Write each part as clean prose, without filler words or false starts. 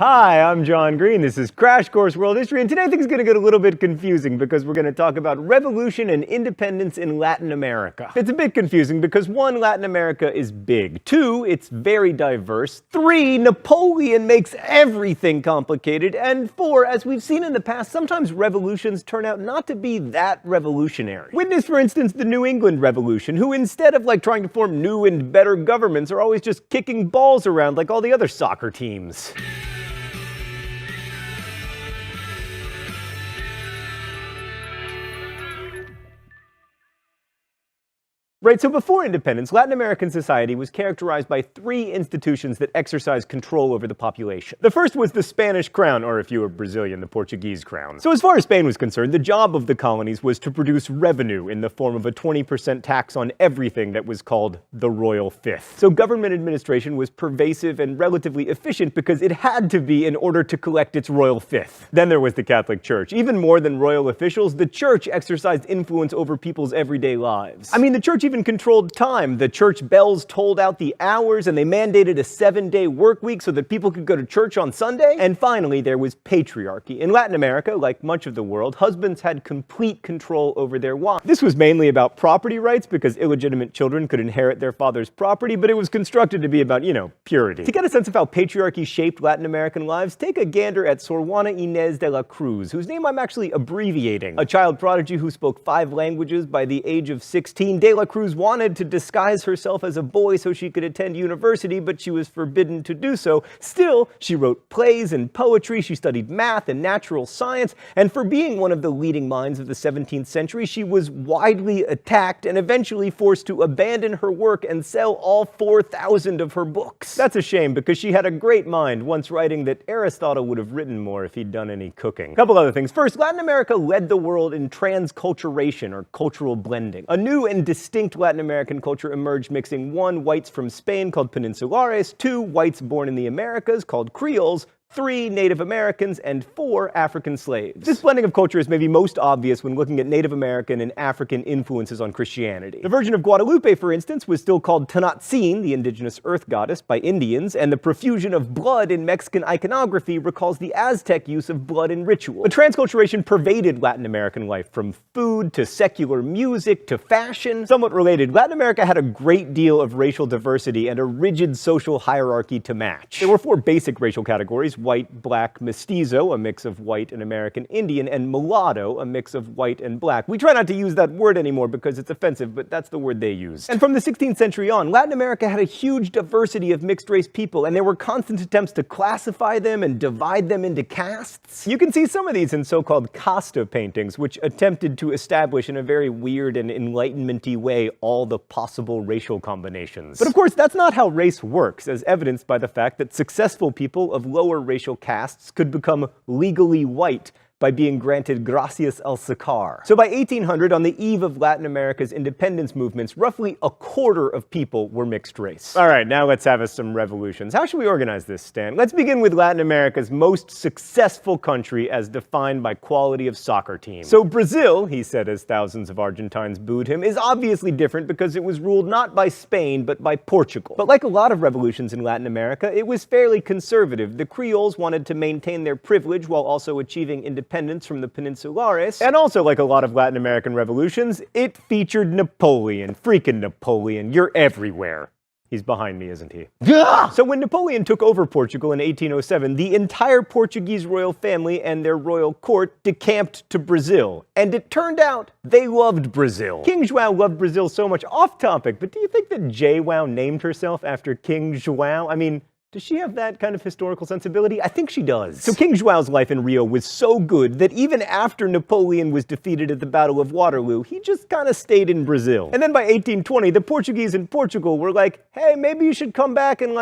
Hi, I'm John Green. This is Crash Course World History, and today things are going to get a little bit confusing because we're going to talk about revolution and independence in Latin America. It's a bit confusing because 1, Latin America is big. 2, it's very diverse. 3, Napoleon makes everything complicated. And 4, as we've seen in the past, sometimes revolutions turn out not to be that revolutionary. Witness, for instance, the New England Revolution, who instead of trying to form new and better governments are always just kicking balls around like all the other soccer teams. Right, so before independence, Latin American society was characterized by 3 institutions that exercised control over the population. The first was the Spanish crown, or if you were Brazilian, the Portuguese crown. So as far as Spain was concerned, the job of the colonies was to produce revenue in the form of a 20% tax on everything that was called the royal fifth. So government administration was pervasive and relatively efficient because it had to be in order to collect its royal fifth. Then there was the Catholic Church. Even more than royal officials, the church exercised influence over people's everyday lives. I mean, the church even controlled time. The church bells tolled out the hours, and they mandated a 7-day work week so that people could go to church on Sunday. And finally, there was patriarchy. In Latin America, like much of the world, husbands had complete control over their wives. This was mainly about property rights because illegitimate children could inherit their father's property, but it was constructed to be about, purity. To get a sense of how patriarchy shaped Latin American lives, take a gander at Sor Juana Inés de la Cruz, whose name I'm actually abbreviating. A child prodigy who spoke 5 languages by the age of 16, de la Cruz wanted to disguise herself as a boy so she could attend university, but she was forbidden to do so. Still, she wrote plays and poetry, she studied math and natural science, and for being one of the leading minds of the 17th century, she was widely attacked and eventually forced to abandon her work and sell all 4,000 of her books. That's a shame because she had a great mind, once writing that Aristotle would have written more if he'd done any cooking. A couple other things. First, Latin America led the world in transculturation, or cultural blending. A new and distinct Latin American culture emerged mixing 1, whites from Spain called peninsulares, 2, whites born in the Americas called Creoles, 3, Native Americans, and 4, African slaves. This blending of culture is maybe most obvious when looking at Native American and African influences on Christianity. The Virgin of Guadalupe, for instance, was still called Tenochtitlan, the indigenous earth goddess, by Indians, and the profusion of blood in Mexican iconography recalls the Aztec use of blood in ritual. But transculturation pervaded Latin American life, from food to secular music to fashion. Somewhat related, Latin America had a great deal of racial diversity and a rigid social hierarchy to match. There were 4 basic racial categories: white, black, mestizo, a mix of white and American Indian, and mulatto, a mix of white and black. We try not to use that word anymore because it's offensive, but that's the word they use. And from the 16th century on, Latin America had a huge diversity of mixed-race people, and there were constant attempts to classify them and divide them into castes. You can see some of these in so-called casta paintings, which attempted to establish in a very weird and enlightenment-y way all the possible racial combinations. But of course, that's not how race works, as evidenced by the fact that successful people of lower racial castes could become legally white by being granted gracias al sacar. So by 1800, on the eve of Latin America's independence movements, roughly a quarter of people were mixed race. All right, now let's have us some revolutions. How should we organize this, Stan? Let's begin with Latin America's most successful country as defined by quality of soccer team. So Brazil, he said as thousands of Argentines booed him, is obviously different because it was ruled not by Spain, but by Portugal. But like a lot of revolutions in Latin America, it was fairly conservative. The Creoles wanted to maintain their privilege while also achieving independence from the peninsulares, and also like a lot of Latin American revolutions, it featured Napoleon. Freaking Napoleon, you're everywhere. He's behind me, isn't he? Gah! So when Napoleon took over Portugal in 1807, the entire Portuguese royal family and their royal court decamped to Brazil. And it turned out they loved Brazil. King João loved Brazil so much. Off topic, but do you think that João named herself after King João? I mean, does she have that kind of historical sensibility? I think she does. So King João's life in Rio was so good that even after Napoleon was defeated at the Battle of Waterloo, he just kind of stayed in Brazil. And then by 1820, the Portuguese in Portugal were like, hey, maybe you should come back and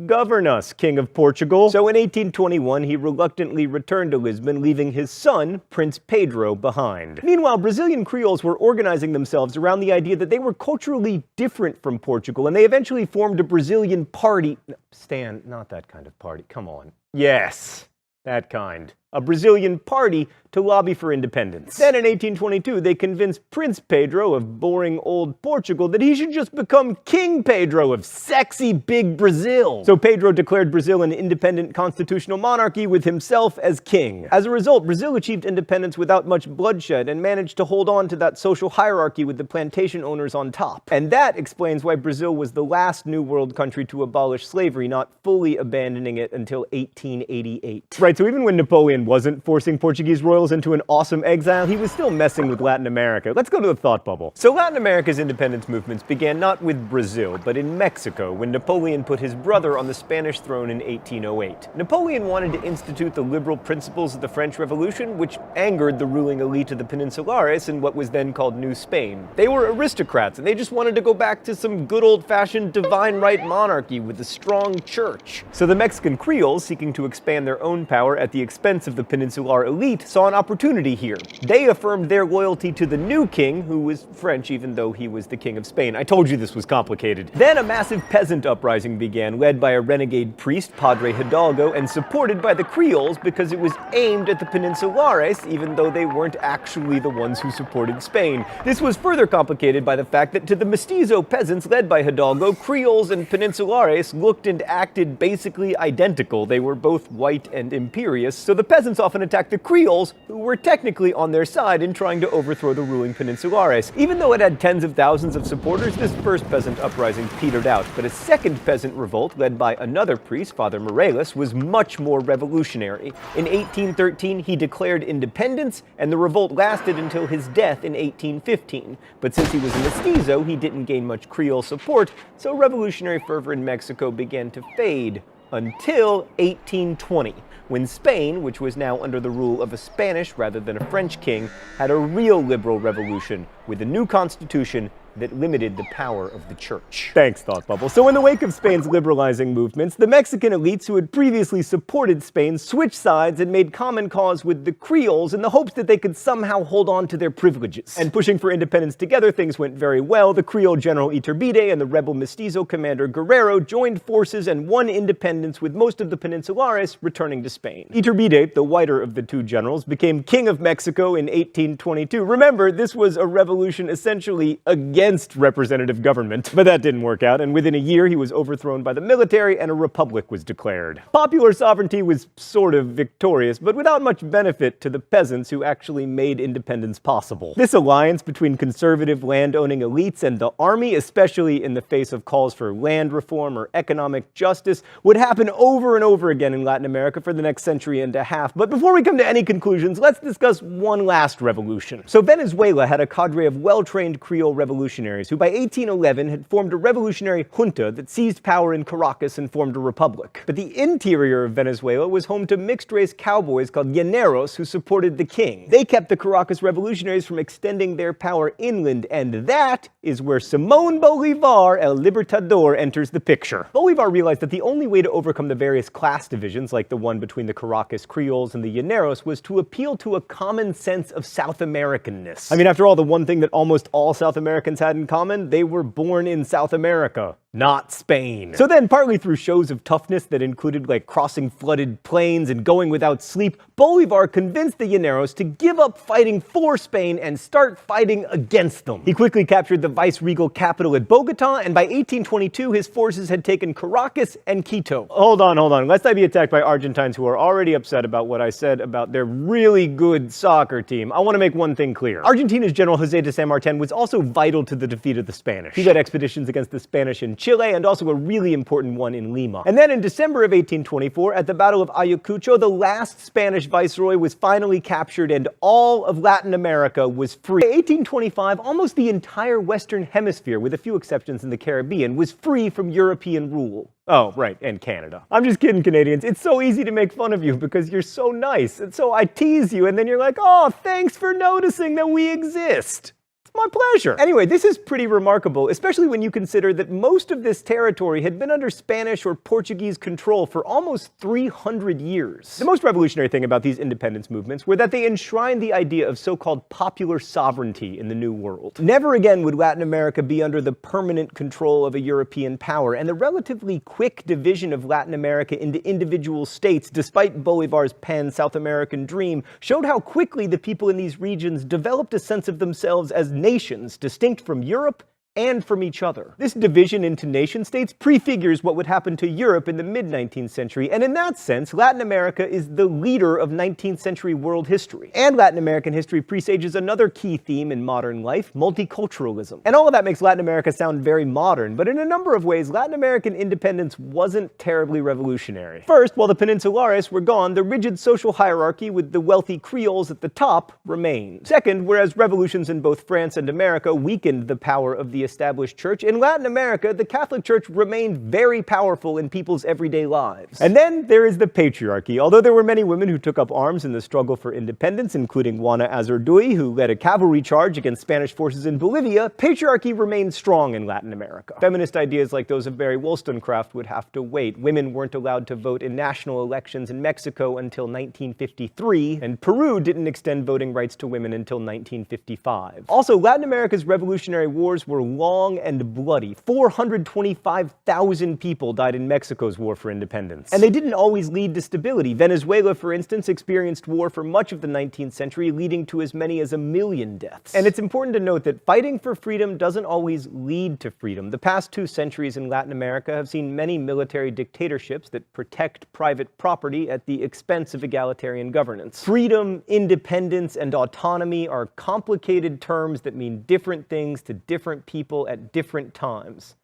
govern us, King of Portugal. So in 1821, he reluctantly returned to Lisbon, leaving his son, Prince Pedro, behind. Meanwhile, Brazilian Creoles were organizing themselves around the idea that they were culturally different from Portugal, and they eventually formed a Brazilian party. Stan, not that kind of party, come on. Yes, that kind. a Brazilian party, to lobby for independence. Then in 1822, they convinced Prince Pedro of boring old Portugal that he should just become King Pedro of sexy big Brazil. So Pedro declared Brazil an independent constitutional monarchy with himself as king. As a result, Brazil achieved independence without much bloodshed and managed to hold on to that social hierarchy with the plantation owners on top. And that explains why Brazil was the last New World country to abolish slavery, not fully abandoning it until 1888. Right, so even when Napoleon wasn't forcing Portuguese royals into an awesome exile, he was still messing with Latin America. Let's go to the thought bubble. So Latin America's independence movements began not with Brazil, but in Mexico, when Napoleon put his brother on the Spanish throne in 1808. Napoleon wanted to institute the liberal principles of the French Revolution, which angered the ruling elite of the Peninsulares in what was then called New Spain. They were aristocrats, and they just wanted to go back to some good old-fashioned divine right monarchy with a strong church. So the Mexican Creoles, seeking to expand their own power at the expense of the peninsular elite, saw an opportunity here. They affirmed their loyalty to the new king, who was French even though he was the king of Spain. I told you this was complicated. Then a massive peasant uprising began, led by a renegade priest, Padre Hidalgo, and supported by the Creoles because it was aimed at the Peninsulares, even though they weren't actually the ones who supported Spain. This was further complicated by the fact that to the mestizo peasants led by Hidalgo, Creoles and Peninsulares looked and acted basically identical. They were both white and imperious, so the peasants often attacked the Creoles, who were technically on their side in trying to overthrow the ruling Peninsulares. Even though it had tens of thousands of supporters, this first peasant uprising petered out, but a second peasant revolt, led by another priest, Father Morelos, was much more revolutionary. In 1813, he declared independence, and the revolt lasted until his death in 1815. But since he was a mestizo, he didn't gain much Creole support, so revolutionary fervor in Mexico began to fade. Until 1820, when Spain, which was now under the rule of a Spanish rather than a French king, had a real liberal revolution with a new constitution that limited the power of the church. Thanks, Thought Bubble. So in the wake of Spain's liberalizing movements, the Mexican elites who had previously supported Spain switched sides and made common cause with the Creoles in the hopes that they could somehow hold on to their privileges. And pushing for independence together, things went very well. The Creole general Iturbide and the rebel mestizo commander Guerrero joined forces and won independence, with most of the Peninsulares returning to Spain. Iturbide, the whiter of the two generals, became king of Mexico in 1822. Remember, this was a revolution essentially against representative government. But that didn't work out, and within a year he was overthrown by the military and a republic was declared. Popular sovereignty was sort of victorious, but without much benefit to the peasants who actually made independence possible. This alliance between conservative land-owning elites and the army, especially in the face of calls for land reform or economic justice, would happen over and over again in Latin America for the next century and a half. But before we come to any conclusions, let's discuss one last revolution. So Venezuela had a cadre of well-trained Creole revolutionaries who by 1811 had formed a revolutionary junta that seized power in Caracas and formed a republic. But the interior of Venezuela was home to mixed-race cowboys called llaneros who supported the king. They kept the Caracas revolutionaries from extending their power inland, and that is where Simón Bolívar, el libertador, enters the picture. Bolívar realized that the only way to overcome the various class divisions, like the one between the Caracas Creoles and the llaneros, was to appeal to a common sense of South Americanness. I mean, after all, the one thing that almost all South Americans had in common, they were born in South America, not Spain. So then, partly through shows of toughness that included like crossing flooded plains and going without sleep, Bolívar convinced the llaneros to give up fighting for Spain and start fighting against them. He quickly captured the vice-regal capital at Bogota, and by 1822 his forces had taken Caracas and Quito. Hold on, lest I be attacked by Argentines who are already upset about what I said about their really good soccer team, I want to make one thing clear. Argentina's General José de San Martín was also vital to the defeat of the Spanish. He led expeditions against the Spanish in Chile, and also a really important one in Lima. And then in December of 1824, at the Battle of Ayacucho, the last Spanish viceroy was finally captured and all of Latin America was free. By 1825, almost the entire Western Hemisphere, with a few exceptions in the Caribbean, was free from European rule. Oh, right, and Canada. I'm just kidding, Canadians. It's so easy to make fun of you because you're so nice. And so I tease you, and then you're like, oh, thanks for noticing that we exist. My pleasure. Anyway, this is pretty remarkable, especially when you consider that most of this territory had been under Spanish or Portuguese control for almost 300 years. The most revolutionary thing about these independence movements were that they enshrined the idea of so-called popular sovereignty in the New World. Never again would Latin America be under the permanent control of a European power, and the relatively quick division of Latin America into individual states, despite Bolivar's pan-South American dream, showed how quickly the people in these regions developed a sense of themselves as nations distinct from Europe and from each other. This division into nation-states prefigures what would happen to Europe in the mid-19th century, and in that sense, Latin America is the leader of 19th century world history. And Latin American history presages another key theme in modern life, multiculturalism. And all of that makes Latin America sound very modern, but in a number of ways, Latin American independence wasn't terribly revolutionary. First, while the peninsulares were gone, the rigid social hierarchy with the wealthy Creoles at the top remained. Second, whereas revolutions in both France and America weakened the power of the established church, in Latin America, the Catholic Church remained very powerful in people's everyday lives. And then there is the patriarchy. Although there were many women who took up arms in the struggle for independence, including Juana Azurduy, who led a cavalry charge against Spanish forces in Bolivia, patriarchy remained strong in Latin America. Feminist ideas like those of Mary Wollstonecraft would have to wait. Women weren't allowed to vote in national elections in Mexico until 1953, and Peru didn't extend voting rights to women until 1955. Also, Latin America's revolutionary wars were long and bloody. 425,000 people died in Mexico's war for independence. And they didn't always lead to stability. Venezuela, for instance, experienced war for much of the 19th century, leading to as many as 1 million deaths. And it's important to note that fighting for freedom doesn't always lead to freedom. The past 2 centuries in Latin America have seen many military dictatorships that protect private property at the expense of egalitarian governance. Freedom, independence, and autonomy are complicated terms that mean different things to different people at different times.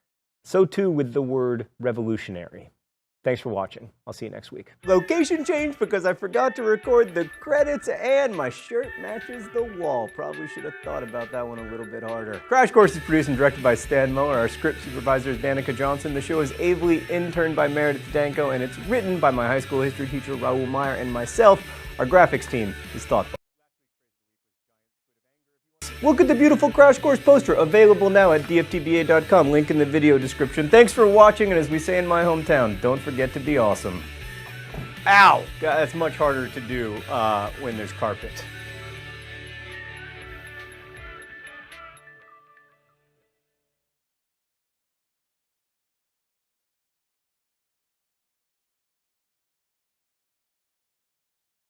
So too with the word revolutionary. Thanks for watching. I'll see you next week. Location change because I forgot to record the credits and my shirt matches the wall. Probably should have thought about that one a little bit harder. Crash Course is produced and directed by Stan Mower. Our script supervisor is Danica Johnson. The show is ably interned by Meredith Danko, and it's written by my high school history teacher Raul Meyer and myself. Our graphics team is thoughtful. Look at the beautiful Crash Course poster, available now at dftba.com, link in the video description. Thanks for watching, and as we say in my hometown, don't forget to be awesome. Ow! God, that's much harder to do when there's carpet.